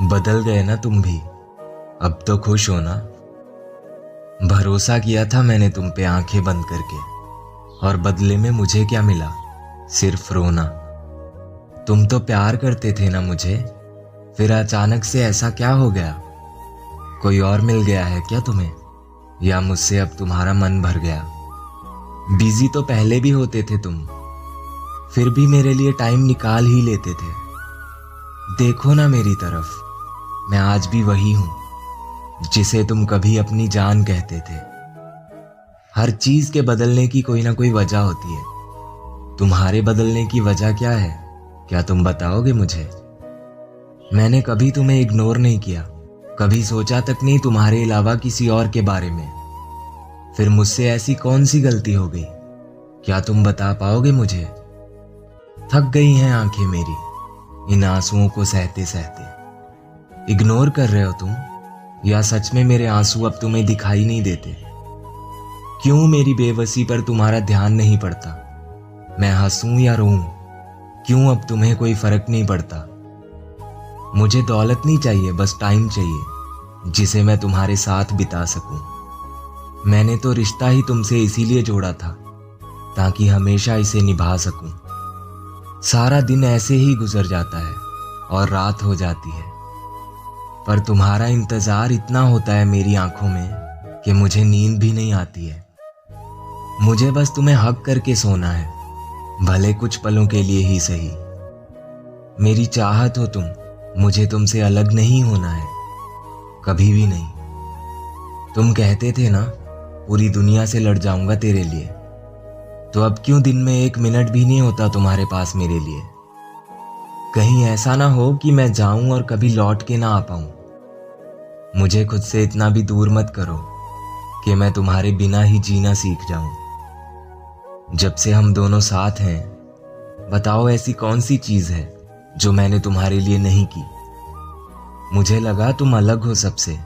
बदल गए ना तुम भी। अब तो खुश हो ना। भरोसा किया था मैंने तुम पे आंखें बंद करके, और बदले में मुझे क्या मिला? सिर्फ रोना। तुम तो प्यार करते थे ना मुझे, फिर अचानक से ऐसा क्या हो गया? कोई और मिल गया है क्या तुम्हें, या मुझसे अब तुम्हारा मन भर गया? बिजी तो पहले भी होते थे तुम, फिर भी मेरे लिए टाइम निकाल ही लेते थे। देखो ना मेरी तरफ, मैं आज भी वही हूं जिसे तुम कभी अपनी जान कहते थे। हर चीज के बदलने की कोई ना कोई वजह होती है। तुम्हारे बदलने की वजह क्या है, क्या तुम बताओगे मुझे? मैंने कभी तुम्हें इग्नोर नहीं किया, कभी सोचा तक नहीं तुम्हारे अलावा किसी और के बारे में। फिर मुझसे ऐसी कौन सी गलती हो गई, क्या तुम बता पाओगे मुझे? थक गई हैं आंखें मेरी इन आंसुओं को सहते सहते। इग्नोर कर रहे हो तुम, या सच में मेरे आंसू अब तुम्हें दिखाई नहीं देते? क्यों मेरी बेबसी पर तुम्हारा ध्यान नहीं पड़ता? मैं हंसूं या रोऊं, क्यों अब तुम्हें कोई फर्क नहीं पड़ता? मुझे दौलत नहीं चाहिए, बस टाइम चाहिए जिसे मैं तुम्हारे साथ बिता सकूं। मैंने तो रिश्ता ही तुमसे इसीलिए जोड़ा था, ताकि हमेशा इसे निभा सकूं। सारा दिन ऐसे ही गुजर जाता है और रात हो जाती है, पर तुम्हारा इंतजार इतना होता है मेरी आंखों में कि मुझे नींद भी नहीं आती है। मुझे बस तुम्हें हक करके सोना है, भले कुछ पलों के लिए ही सही। मेरी चाहत हो तुम, मुझे तुमसे अलग नहीं होना है, कभी भी नहीं। तुम कहते थे ना, पूरी दुनिया से लड़ जाऊंगा तेरे लिए, तो अब क्यों दिन में 1 मिनट भी नहीं होता तुम्हारे पास मेरे लिए? कहीं ऐसा ना हो कि मैं जाऊं और कभी लौट के ना आ पाऊं। मुझे खुद से इतना भी दूर मत करो कि मैं तुम्हारे बिना ही जीना सीख जाऊं। जब से हम दोनों साथ हैं, बताओ ऐसी कौन सी चीज है जो मैंने तुम्हारे लिए नहीं की? मुझे लगा तुम अलग हो सबसे,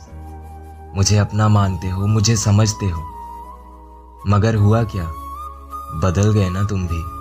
मुझे अपना मानते हो, मुझे समझते हो, मगर हुआ क्या? बदल गए ना तुम भी।